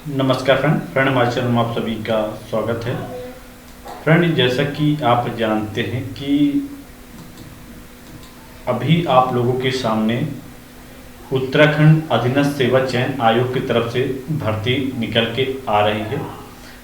नमस्कार फ्रेंड हमारे चैनल में आप सभी का स्वागत है। फ्रेंड, जैसा कि आप जानते हैं कि अभी आप लोगों के सामने उत्तराखंड अधीनस्थ सेवा चयन आयोग की तरफ से भर्ती निकल के आ रही है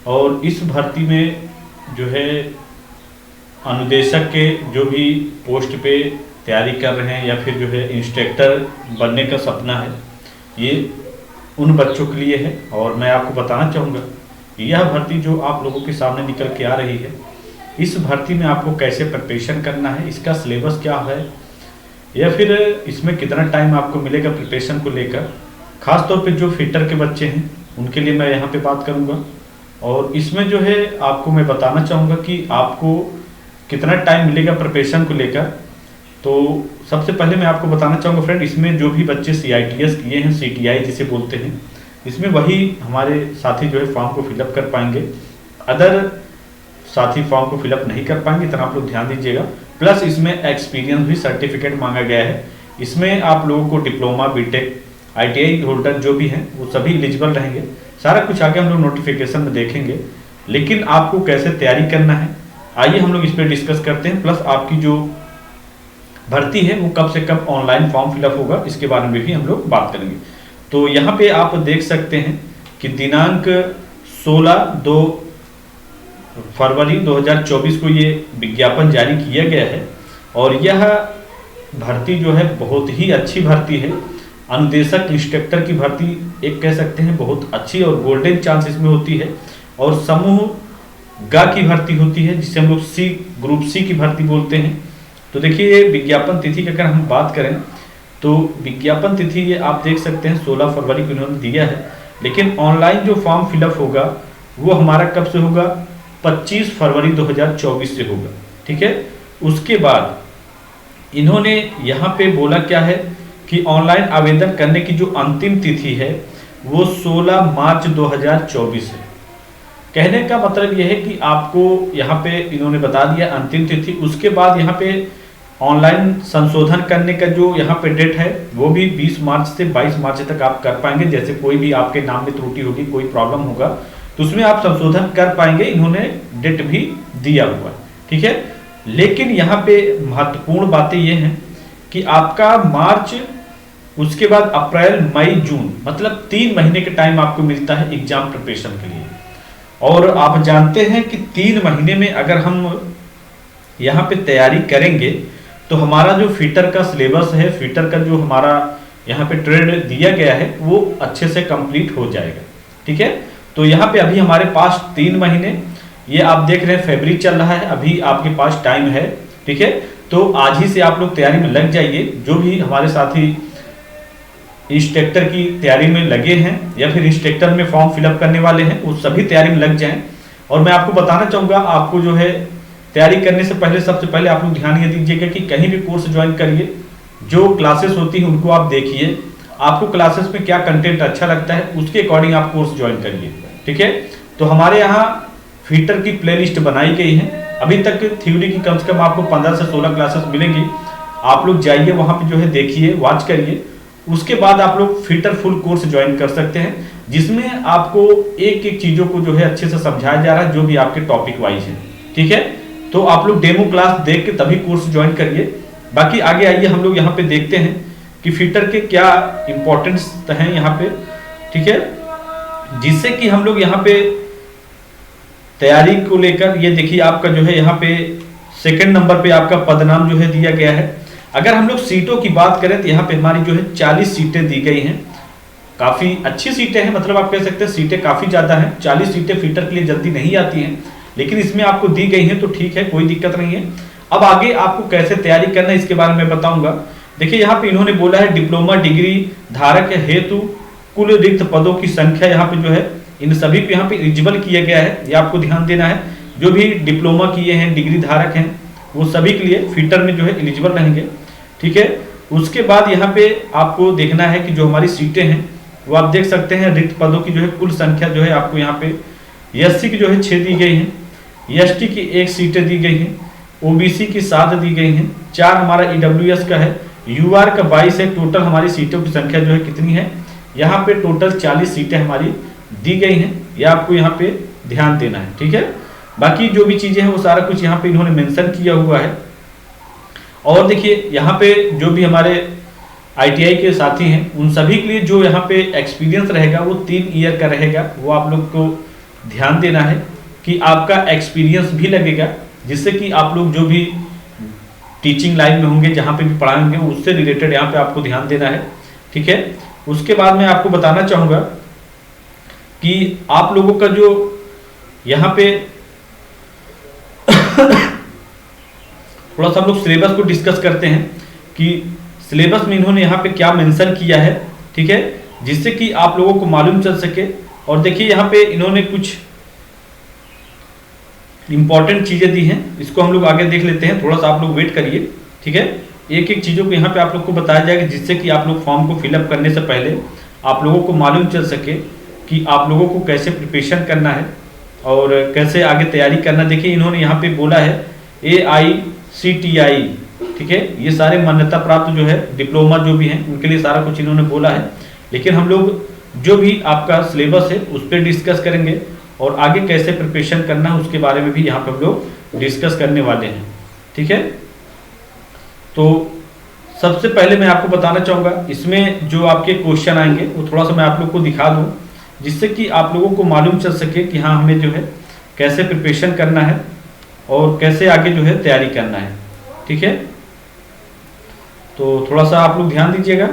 और इस भर्ती में जो है अनुदेशक के जो भी पोस्ट पे तैयारी कर रहे हैं या फिर जो है इंस्ट्रक्टर बनने का सपना है, ये उन बच्चों के लिए है। और मैं आपको बताना चाहूँगा यह भर्ती जो आप लोगों के सामने निकल के आ रही है, इस भर्ती में आपको कैसे प्रिपरेशन करना है, इसका सिलेबस क्या है या फिर इसमें कितना टाइम आपको मिलेगा प्रिपरेशन को लेकर, ख़ास तौर पे जो फिटर के बच्चे हैं उनके लिए मैं यहाँ पे बात करूँगा। और इसमें जो है आपको मैं बताना चाहूँगा कि आपको कितना टाइम मिलेगा प्रिपरेशन को लेकर। तो सबसे पहले मैं आपको बताना चाहूँगा फ्रेंड, इसमें जो भी बच्चे CITS किए हैं, CTI जिसे बोलते हैं, इसमें वही हमारे साथी जो है फॉर्म को फिलअप कर पाएंगे। अदर साथी फॉर्म को फिलअप नहीं कर पाएंगे, इतना आप लोग ध्यान दीजिएगा। प्लस इसमें एक्सपीरियंस भी सर्टिफिकेट मांगा गया है। इसमें आप लोगों को डिप्लोमा, BTech, ITI होल्डर जो भी हैं वो सभी एलिजिबल रहेंगे। सारा कुछ आगे हम लोग नोटिफिकेशन में देखेंगे, लेकिन आपको कैसे तैयारी करना है आइए हम लोग इस पर डिस्कस करते हैं। प्लस आपकी जो भर्ती है वो कब से कब ऑनलाइन फॉर्म फिलअप होगा इसके बारे में भी हम लोग बात करेंगे। तो यहाँ पे आप देख सकते हैं कि दिनांक 16 फरवरी 2024 को ये विज्ञापन जारी किया गया है और यह भर्ती जो है बहुत ही अच्छी भर्ती है। अनुदेशक इंस्ट्रक्टर की भर्ती एक कह सकते हैं बहुत अच्छी और गोल्डन चांस इसमें होती है। और समूह ग की भर्ती होती है जिसे हम लोग ग्रुप C की भर्ती बोलते हैं। तो देखिए विज्ञापन तिथि की अगर हम बात करें तो विज्ञापन तिथि ये आप देख सकते हैं 16 फरवरी को इन्होंने दिया है, लेकिन ऑनलाइन जो फॉर्म फिलअप होगा वो हमारा कब से होगा, 25 फरवरी 2024 से होगा। ठीक है, उसके बाद इन्होंने यहाँ पे बोला क्या है कि ऑनलाइन आवेदन करने की जो अंतिम तिथि है वो 16 मार्च 2024 है। कहने का मतलब यह है कि आपको यहाँ पे इन्होंने बता दिया अंतिम तिथि। उसके बाद यहाँ पे ऑनलाइन संशोधन करने का जो यहाँ पे डेट है वो भी 20 मार्च से 22 मार्च तक आप कर पाएंगे। जैसे कोई भी आपके नाम में त्रुटि होगी, कोई प्रॉब्लम होगा तो उसमें आप संशोधन कर पाएंगे। इन्होंने डेट भी दिया हुआ है। ठीक है, लेकिन यहाँ पे महत्वपूर्ण बातें ये हैं कि आपका मार्च, उसके बाद अप्रैल, मई, जून, मतलब 3 महीने का टाइम आपको मिलता है एग्जाम प्रिपरेशन के लिए। और आप जानते हैं कि 3 महीने में अगर हम यहाँ पे तैयारी करेंगे तो हमारा जो फिटर का सिलेबस है, फिटर का जो हमारा यहाँ पे ट्रेड दिया गया है वो अच्छे से कंप्लीट हो जाएगा। ठीक है, तो यहाँ पे अभी हमारे पास 3 महीने, ये आप देख रहे हैं फरवरी चल रहा है, अभी आपके पास टाइम है। ठीक है, तो आज ही से आप लोग तैयारी में लग जाइए। जो भी हमारे साथी इंस्ट्रक्टर की तैयारी में लगे हैं या फिर इंस्ट्रक्टर में फॉर्म फिलअप करने वाले हैं वो सभी तैयारी में लग जाएं। और मैं आपको बताना चाहूँगा, आपको जो है तैयारी करने से पहले सबसे पहले आप लोग ध्यान ये दीजिएगा कि कहीं भी कोर्स ज्वाइन करिए, जो क्लासेस होती हैं उनको आप देखिए, आपको क्लासेस में क्या कंटेंट अच्छा लगता है उसके अकॉर्डिंग आप कोर्स ज्वाइन करिए। ठीक है, तो हमारे यहाँ फिटर की प्ले लिस्ट बनाई गई है। अभी तक थ्योरी की कम से कम आपको 15 से 16 क्लासेस मिलेंगी। आप लोग जाइए वहाँ पे जो है देखिए, वॉच करिए। उसके बाद आप लोग फिटर फुल कोर्स ज्वाइन कर सकते हैं जिसमें आपको एक एक चीज़ों को जो है अच्छे से समझाया जा रहा है, जो भी आपके टॉपिक वाइज है। ठीक है, तो आप लोग डेमो क्लास देख के तभी कोर्स ज्वाइन करिए। बाकी आगे आइए हम लोग यहाँ पे देखते हैं कि फिटर के क्या इंपॉर्टेंस हैं यहाँ पे। ठीक है, जिससे कि हम लोग यहाँ पे तैयारी को लेकर, ये देखिए आपका जो है यहाँ पे 2nd नंबर पे आपका पदनाम जो है दिया गया है। अगर हम लोग सीटों की बात करें तो यहाँ पे हमारी जो है 40 सीटें दी गई हैं। काफ़ी अच्छी सीटें हैं, मतलब आप कह सकते हैं सीटें काफ़ी ज़्यादा हैं। 40 सीटें फिटर के लिए जल्दी नहीं आती हैं, लेकिन इसमें आपको दी गई हैं तो ठीक है, कोई दिक्कत नहीं है। अब आगे आपको कैसे तैयारी करना है इसके बारे में बताऊंगा। देखिए यहाँ पे इन्होंने बोला है डिप्लोमा डिग्री धारक हेतु कुल रिक्त पदों की संख्या यहाँ पे जो है इन सभी को यहाँ पे एलिजिबल किया गया है, ये आपको ध्यान देना है। जो भी डिप्लोमा किए हैं, डिग्री धारक हैं, वो सभी के लिए फिटर में जो है एलिजिबल रहेंगे। ठीक है, उसके बाद यहाँ पे आपको देखना है कि जो हमारी सीटें हैं वो आप देख सकते हैं रिक्त पदों की जो है कुल संख्या जो है आपको यहाँ पे SC की जो है 6 दी गई है, ST की 1 सीटें दी गई हैं, OBC की 7 दी गई हैं, 4 हमारा EWS का है, UR का 22 है। टोटल हमारी सीटों की संख्या जो है कितनी है, यहाँ पे टोटल 40 सीटें हमारी दी गई हैं, या आपको यहाँ पे ध्यान देना है। ठीक है, बाकी जो भी चीज़ें हैं वो सारा कुछ यहाँ पे इन्होंने मेंशन किया हुआ है। और देखिए यहाँ पे जो भी हमारे ITI के साथी हैं उन सभी के लिए जो यहाँ पे एक्सपीरियंस रहेगा वो 3 ईयर का रहेगा। वो आप लोग को ध्यान देना है कि आपका एक्सपीरियंस भी लगेगा, जिससे कि आप लोग जो भी टीचिंग लाइन में होंगे, जहाँ पे भी पढ़ाएंगे, उससे रिलेटेड यहाँ पे आपको ध्यान देना है। ठीक है, उसके बाद मैं आपको बताना चाहूँगा कि आप लोगों का जो यहाँ पे थोड़ा सा हम लोग सिलेबस को डिस्कस करते हैं कि सिलेबस में इन्होंने यहाँ पे क्या मेंशन किया है। ठीक है, जिससे कि आप लोगों को मालूम चल सके। और देखिए यहाँ पे इन्होंने कुछ इंपॉर्टेंट चीज़ें दी हैं, इसको हम लोग आगे देख लेते हैं, थोड़ा सा आप लोग वेट करिए। ठीक है, एक एक चीज़ों को यहाँ पे आप लोग को बताया जाएगा, जिससे कि आप लोग फॉर्म को फिलअप करने से पहले आप लोगों को मालूम चल सके कि आप लोगों को कैसे प्रिपरेशन करना है और कैसे आगे तैयारी करना। देखिए इन्होंने यहाँ पे बोला है AICTI, ठीक है, ये सारे मान्यता प्राप्त जो है डिप्लोमा जो भी हैं उनके लिए सारा कुछ इन्होंने बोला है। लेकिन हम लोग जो भी आपका सिलेबस है उस पर डिस्कस करेंगे और आगे कैसे प्रिपरेशन करना है उसके बारे में भी यहाँ पे हम लोग डिस्कस करने वाले हैं। ठीक है, तो सबसे पहले मैं आपको बताना चाहूँगा इसमें जो आपके क्वेश्चन आएंगे वो थोड़ा सा मैं आप लोग को दिखा दूँ, जिससे कि आप लोगों को मालूम चल सके कि हाँ हमें जो है कैसे प्रिपरेशन करना है और कैसे आगे जो है तैयारी करना है। ठीक है, तो थोड़ा सा आप लोग ध्यान दीजिएगा।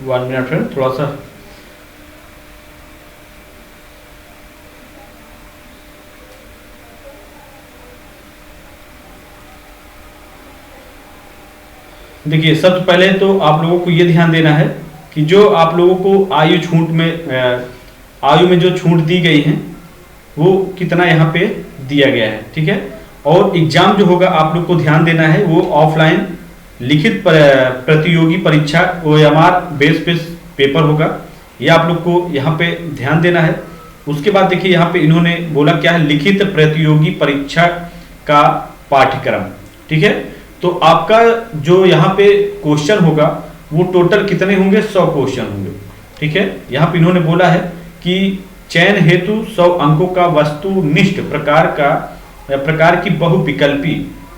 वन मिनट है, थोड़ा सा देखिए। सबसे पहले तो आप लोगों को ये ध्यान देना है कि जो आप लोगों को आयु में जो छूट दी गई है वो कितना यहाँ पे दिया गया है। ठीक है, और एग्जाम जो होगा आप लोग को ध्यान देना है वो ऑफलाइन लिखित प्रतियोगी परीक्षा OMR बेस पे पेपर होगा, ये आप लोग को यहाँ पे ध्यान देना है। उसके बाद देखिए यहाँ पे इन्होंने बोला क्या है, लिखित प्रतियोगी परीक्षा का पाठ्यक्रम। ठीक है, तो आपका जो यहाँ पे क्वेश्चन होगा वो टोटल कितने होंगे, 100 क्वेश्चन होंगे। ठीक है, यहाँ पे इन्होंने बोला है कि चयन हेतु 100 अंकों का वस्तुनिष्ठ प्रकार की बहुविकल्पी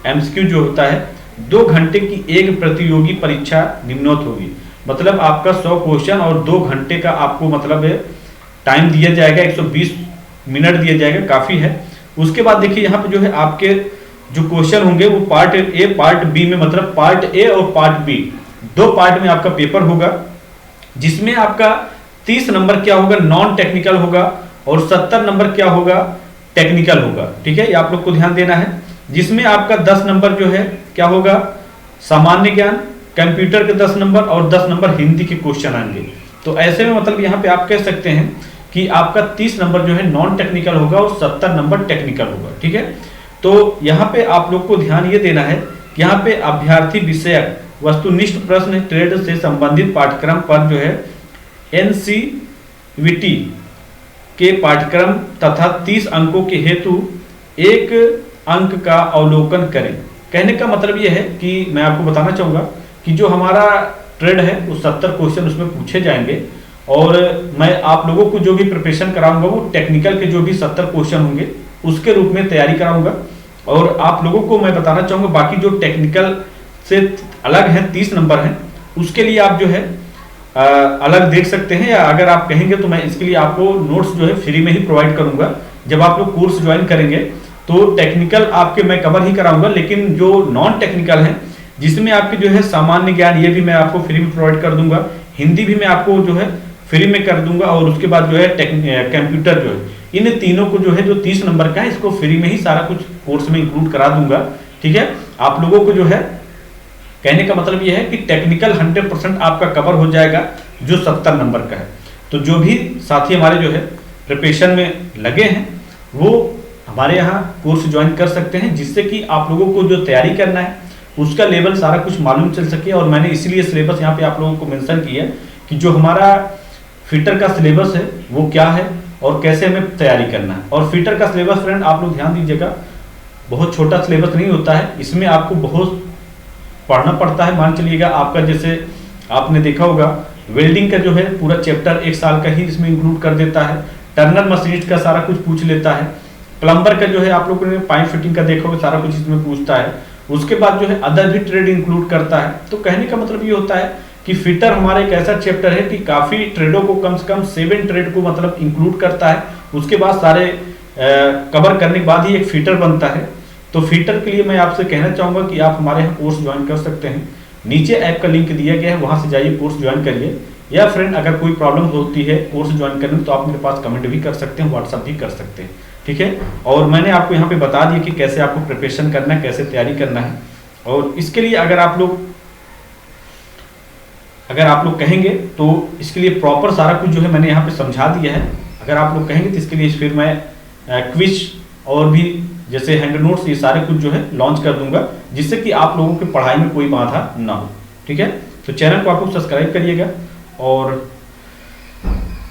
MCQ जो होता है 2 घंटे की एक प्रतियोगी परीक्षा निम्नोक्त होगी। मतलब आपका 100 क्वेश्चन और 2 घंटे का आपको मतलब टाइम दिया जाएगा, 120 मिनट दिया जाएगा, काफ़ी है। उसके बाद देखिए यहाँ पे जो है आपके जो क्वेश्चन होंगे वो पार्ट A पार्ट B में, मतलब पार्ट A और पार्ट B 2 पार्ट में आपका पेपर होगा, जिसमें आपका 30 नंबर क्या होगा नॉन टेक्निकल होगा और 70 नंबर क्या होगा टेक्निकल होगा। ठीक है, ये आप लोग को ध्यान देना है। जिसमें आपका 10 नंबर जो है क्या होगा सामान्य ज्ञान, कंप्यूटर के 10 नंबर और 10 नंबर हिंदी के क्वेश्चन आएंगे। तो ऐसे में मतलब यहाँ पे आप कह सकते हैं कि आपका 30 नंबर जो है नॉन टेक्निकल होगा और 70 नंबर टेक्निकल होगा। ठीक है, तो यहाँ पे आप लोग को ध्यान ये देना है कि यहाँ पे अभ्यर्थी विषयक वस्तुनिष्ठ प्रश्न ट्रेड से संबंधित पाठ्यक्रम पर जो है NCVT के पाठ्यक्रम तथा 30 अंकों के हेतु 1 अंक का अवलोकन करें। कहने का मतलब ये है कि मैं आपको बताना चाहूँगा कि जो हमारा ट्रेड है वो 70 क्वेश्चन उसमें पूछे जाएंगे और मैं आप लोगों को जो भी प्रिपरेशन कराऊंगा वो टेक्निकल के जो भी 70 क्वेश्चन होंगे उसके रूप में तैयारी कराऊंगा। और आप लोगों को मैं बताना चाहूँगा बाकी जो टेक्निकल से अलग हैं 30 नंबर हैं उसके लिए आप जो है अलग देख सकते हैं, या अगर आप कहेंगे तो मैं इसके लिए आपको नोट्स जो है फ्री में ही प्रोवाइड करूंगा। जब आप लोग कोर्स ज्वाइन करेंगे तो टेक्निकल आपके मैं कवर ही कराऊंगा, लेकिन जो नॉन टेक्निकल हैं जिसमें आपके जो है सामान्य ज्ञान ये भी मैं आपको फ्री में प्रोवाइड कर दूंगा, हिंदी भी मैं आपको जो है फ्री में कर दूंगा, और उसके बाद जो है कंप्यूटर जो है इन तीनों को जो है जो 30 नंबर का है इसको फ्री में ही सारा कुछ कोर्स में इंक्लूड करा दूंगा। ठीक है, आप लोगों को जो है कहने का मतलब यह है कि टेक्निकल 100% आपका कवर हो जाएगा जो 70 नंबर का है। तो जो भी साथी हमारे जो है प्रिपरेशन में लगे हैं वो हमारे यहाँ कोर्स ज्वाइन कर सकते हैं, जिससे कि आप लोगों को जो तैयारी करना है उसका लेवल सारा कुछ मालूम चल सके। और मैंने इसीलिए सिलेबस यहाँ पे आप लोगों को मेंशन किया कि जो हमारा फिटर का सिलेबस है वो क्या है और कैसे हमें तैयारी करना है। और फिटर का सिलेबस फ्रेंड आप लोग ध्यान दीजिएगा, बहुत छोटा सिलेबस नहीं होता है, इसमें आपको बहुत पढ़ना पड़ता है। मान चलिएगा आपका, जैसे आपने देखा होगा, वेल्डिंग का जो है पूरा चैप्टर 1 साल का ही इसमें इंक्लूड कर देता है। टर्नर मशीनिस्ट का सारा कुछ पूछ लेता है। प्लम्बर का जो है आप लोगों ने पाइप फिटिंग का देखा होगा, सारा कुछ इसमें पूछता है। उसके बाद जो है अदर भी ट्रेड इंक्लूड करता है। तो कहने का मतलब ये होता है कि फिटर हमारा एक ऐसा चैप्टर है कि काफ़ी ट्रेडों को, कम से कम 7 ट्रेड को मतलब इंक्लूड करता है। उसके बाद सारे कवर करने के बाद ही एक फिटर बनता है। तो फिटर के लिए मैं आपसे कहना चाहूँगा कि आप हमारे यहाँ कोर्स ज्वाइन कर सकते हैं। नीचे ऐप का लिंक दिया गया है, वहाँ से जाइए, कोर्स ज्वाइन करिए। या फ्रेंड अगर कोई प्रॉब्लम होती है कोर्स ज्वाइन करने में तो आप मेरे पास कमेंट भी कर सकते हैं, व्हाट्सअप भी कर सकते हैं, ठीक है। और मैंने आपको यहाँ पे बता दिया कि कैसे आपको प्रिपरेशन करना है, कैसे तैयारी करना है। और इसके लिए अगर आप लोग कहेंगे तो इसके लिए प्रॉपर सारा कुछ जो है मैंने यहाँ पे समझा दिया है। अगर आप लोग कहेंगे तो इसके लिए फिर मैं क्विज और भी जैसे हैंड नोट्स ये सारे कुछ जो है लॉन्च कर दूंगा, जिससे कि आप लोगों की पढ़ाई में कोई बाधा ना हो, ठीक है। तो चैनल को आप लोग सब्सक्राइब करिएगा और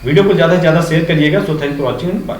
वीडियो को ज़्यादा से ज़्यादा शेयर करिएगा। So thank for watching, bye.